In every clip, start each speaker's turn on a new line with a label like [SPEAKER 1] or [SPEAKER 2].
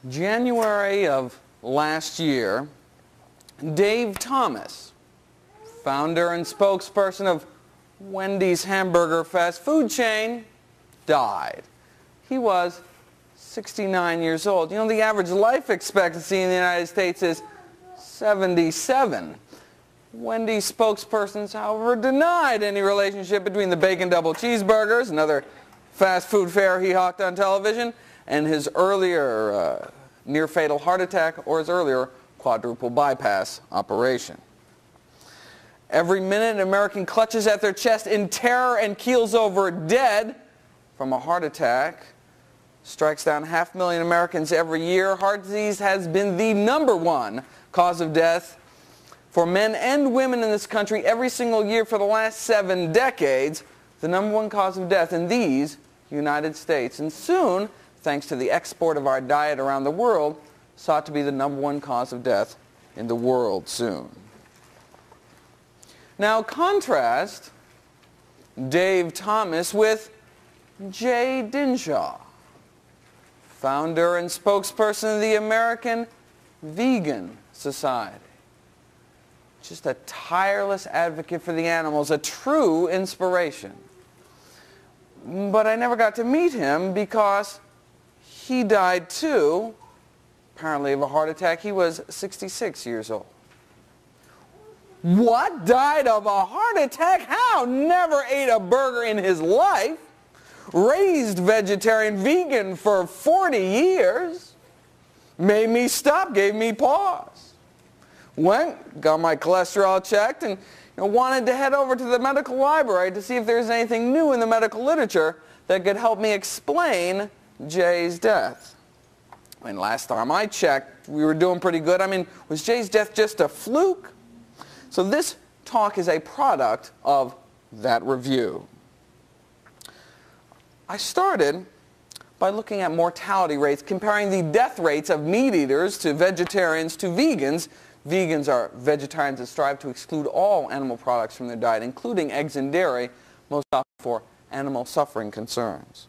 [SPEAKER 1] January of last year, Dave Thomas, founder and spokesperson of Wendy's hamburger fast food chain, died. He was 69 years old. You know, the average life expectancy in the United States is 77. Wendy's spokespersons, however, denied any relationship between the bacon double cheeseburgers, another fast food fare he hawked on television, and his earlier near-fatal heart attack or his earlier quadruple bypass operation. Every minute, an American clutches at their chest in terror and keels over dead from a heart attack. Strikes down 500,000 Americans every year. Heart disease has been the #1 cause of death for men and women in this country every single year for the last 7 decades. The #1 cause of death in these United States. And soon, thanks to the export of our diet around the world, sought to be the #1 cause of death in the world soon. Now contrast Dave Thomas with Jay Dinshaw, founder and spokesperson of the American Vegan Society. Just a tireless advocate for the animals, a true inspiration. But I never got to meet him because he died too, apparently of a heart attack. He was 66 years old. What? Died of a heart attack? How? Never ate a burger in his life. Raised vegetarian vegan for 40 years. Made me stop, gave me pause. Went, got my cholesterol checked, and wanted to head over to the medical library to see if there's anything new in the medical literature that could help me explain Jay's death. I mean, last time I checked, we were doing pretty good. I mean, was Jay's death just a fluke? So this talk is a product of that review. I started by looking at mortality rates, comparing the death rates of meat eaters to vegetarians to vegans. Vegans are vegetarians that strive to exclude all animal products from their diet, including eggs and dairy, most often for animal suffering concerns.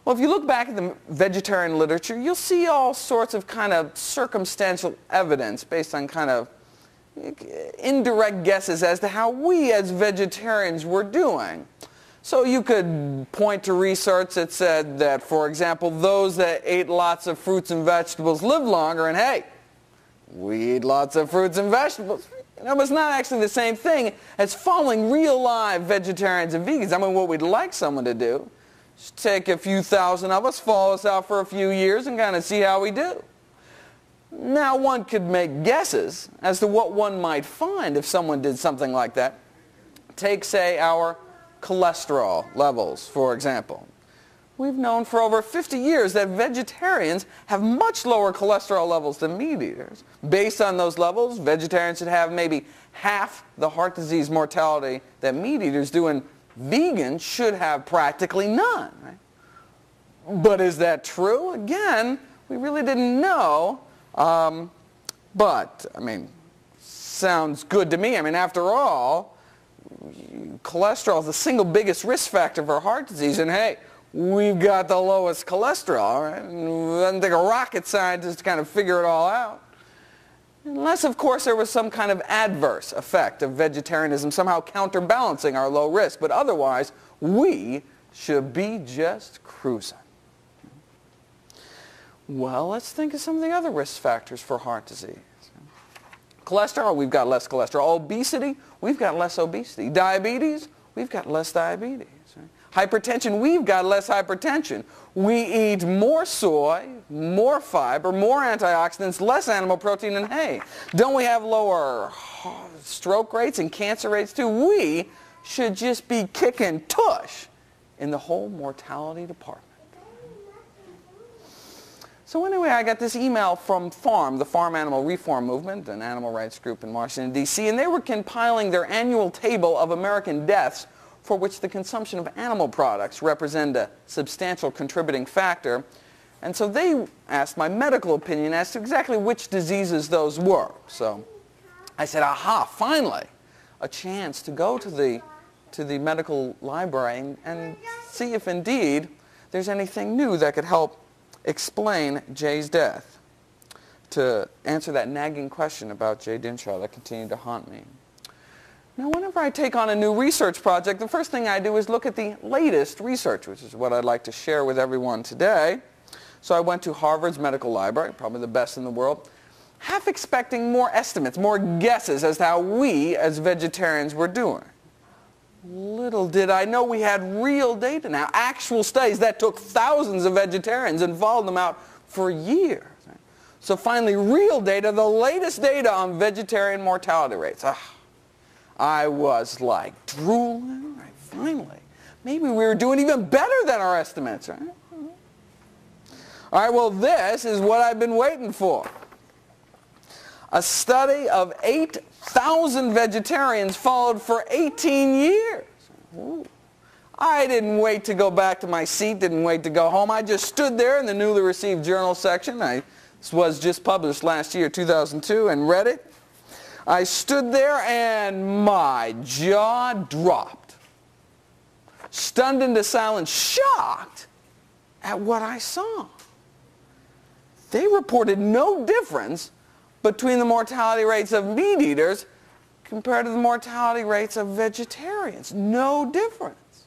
[SPEAKER 1] Well, if you look back at the vegetarian literature, you'll see all sorts of kind of circumstantial evidence based on kind of indirect guesses as to how we as vegetarians were doing. So you could point to research that said that, for example, those that ate lots of fruits and vegetables lived longer, and hey, we eat lots of fruits and vegetables. It's not actually the same thing as following real live vegetarians and vegans. I mean, what we'd like someone to do is take a few thousand of us, follow us out for a few years, and kind of see how we do. Now, one could make guesses as to what one might find if someone did something like that. Take, say, our cholesterol levels, for example. We've known for over 50 years that vegetarians have much lower cholesterol levels than meat eaters. Based on those levels, vegetarians should have maybe half the heart disease mortality that meat eaters do, and vegans should have practically none. Right? But is that true? Again, we really didn't know. But, I mean, sounds good to me. I mean, after all, cholesterol is the single biggest risk factor for heart disease, and hey, we've got the lowest cholesterol, right? It doesn't take a rocket scientist to kind of figure it all out. Unless, of course, there was some kind of adverse effect of vegetarianism somehow counterbalancing our low risk. But otherwise, we should be just cruising. Well, let's think of some of the other risk factors for heart disease. Cholesterol, we've got less cholesterol. Obesity, we've got less obesity. Diabetes, we've got less diabetes. Hypertension, we've got less hypertension. We eat more soy, more fiber, more antioxidants, less animal protein, and hey, don't we have lower stroke rates and cancer rates too? We should just be kicking tush in the whole mortality department. So anyway, I got this email from FARM, the Farm Animal Reform Movement, an animal rights group in Washington, D.C., and they were compiling their annual table of American deaths for which the consumption of animal products represent a substantial contributing factor. And so they asked my medical opinion as to exactly which diseases those were. So I said, aha, finally, a chance to go to the medical library and see if indeed there's anything new that could help explain Jay's death, to answer that nagging question about Jay Dinshaw that continued to haunt me. Now, whenever I take on a new research project, the first thing I do is look at the latest research, which is what I'd like to share with everyone today. So I went to Harvard's medical library, probably the best in the world, half expecting more estimates, more guesses as to how we as vegetarians were doing. Little did I know we had real data now, actual studies that took thousands of vegetarians and followed them out for years. So finally, real data, the latest data on vegetarian mortality rates. I was like drooling, right? Finally. Maybe we were doing even better than our estimates, right? All right, well, this is what I've been waiting for. A study of 8,000 vegetarians followed for 18 years. Ooh. I didn't wait to go back to my seat, didn't wait to go home. I just stood there in the newly received journal section. This was just published last year, 2002, and read it. I stood there and my jaw dropped. Stunned into silence, shocked at what I saw. They reported no difference between the mortality rates of meat eaters compared to the mortality rates of vegetarians. No difference.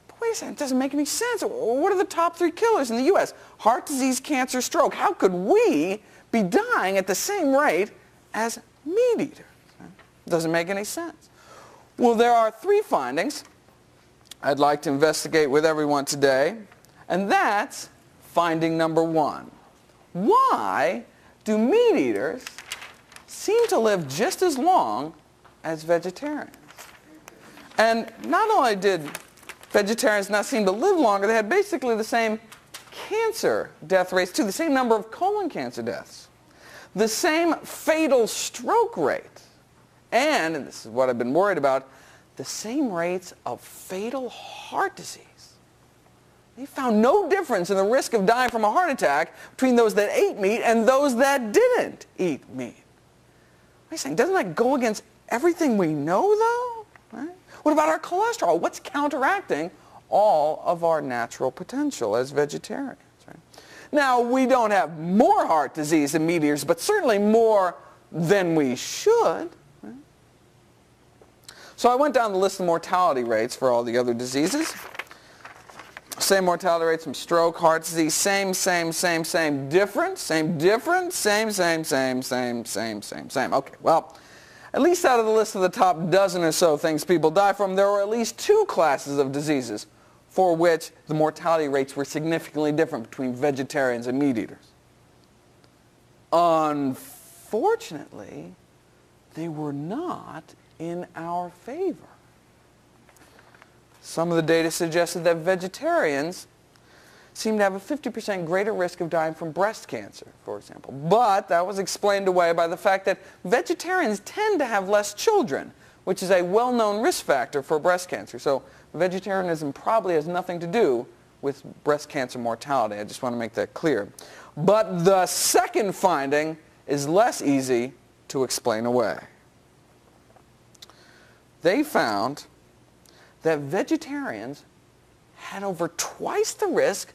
[SPEAKER 1] But wait a second, it doesn't make any sense. What are the top 3 killers in the U.S.? Heart disease, cancer, stroke. How could we be dying at the same rate as meat eaters? It doesn't make any sense. Well, there are 3 findings I'd like to investigate with everyone today, and that's finding number 1. Why do meat eaters seem to live just as long as vegetarians? And not only did vegetarians not seem to live longer, they had basically the same cancer death rates too, the same number of colon cancer deaths, the same fatal stroke rate, and this is what I've been worried about, the same rates of fatal heart disease. They found no difference in the risk of dying from a heart attack between those that ate meat and those that didn't eat meat. I'm saying, doesn't that go against everything we know, though? Right? What about our cholesterol? What's counteracting all of our natural potential as vegetarians? Right? Now, we don't have more heart disease than meat eaters, but certainly more than we should. Right? So I went down the list of mortality rates for all the other diseases. Same mortality rates from stroke, heart disease, same, different, same. Okay, well, at least out of the list of the top dozen or so things people die from, there were at least 2 classes of diseases for which the mortality rates were significantly different between vegetarians and meat eaters. Unfortunately, they were not in our favor. Some of the data suggested that vegetarians seem to have a 50% greater risk of dying from breast cancer, for example. But that was explained away by the fact that vegetarians tend to have less children, which is a well-known risk factor for breast cancer. So vegetarianism probably has nothing to do with breast cancer mortality. I just want to make that clear. But the second finding is less easy to explain away. They found that vegetarians had over twice the risk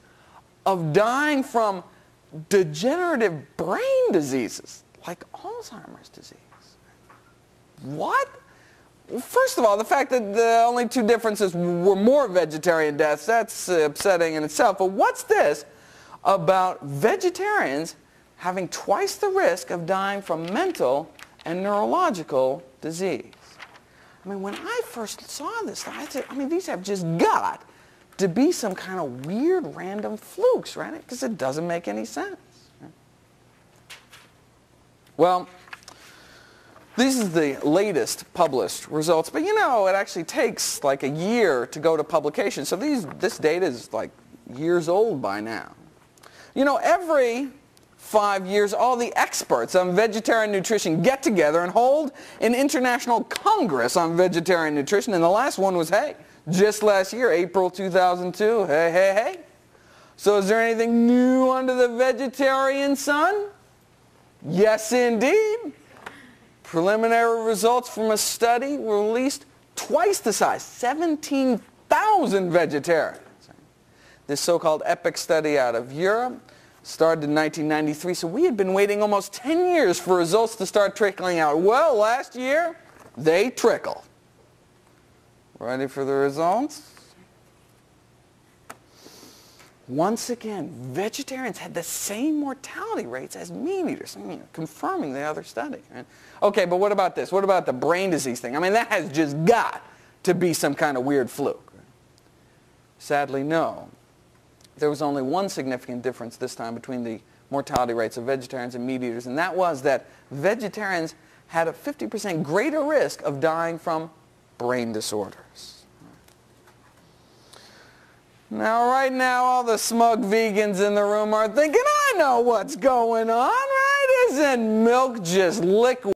[SPEAKER 1] of dying from degenerative brain diseases like Alzheimer's disease. What? Well, first of all, the fact that the only 2 differences were more vegetarian deaths, that's upsetting in itself. But what's this about vegetarians having twice the risk of dying from mental and neurological disease? I mean, when I first saw this, I said, these have just got to be some kind of weird random flukes, right? Because it doesn't make any sense. Well, this is the latest published results, but it actually takes like a year to go to publication. So this data is like years old by now. Every 5 years, all the experts on vegetarian nutrition get together and hold an international congress on vegetarian nutrition. And the last one was, just last year, April 2002. Hey. So is there anything new under the vegetarian sun? Yes, indeed. Preliminary results from a study were released twice the size, 17,000 vegetarians. This so-called EPIC study out of Europe started in 1993, so we had been waiting almost 10 years for results to start trickling out. Well, last year, they trickle. Ready for the results? Once again, vegetarians had the same mortality rates as meat eaters, confirming the other study. Right? Okay, but what about this? What about the brain disease thing? I mean, that has just got to be some kind of weird fluke. Sadly, no. There was only one significant difference this time between the mortality rates of vegetarians and meat eaters, and that was that vegetarians had a 50% greater risk of dying from brain disorders. Now, right now, all the smug vegans in the room are thinking, I know what's going on, right? Isn't milk just liquid?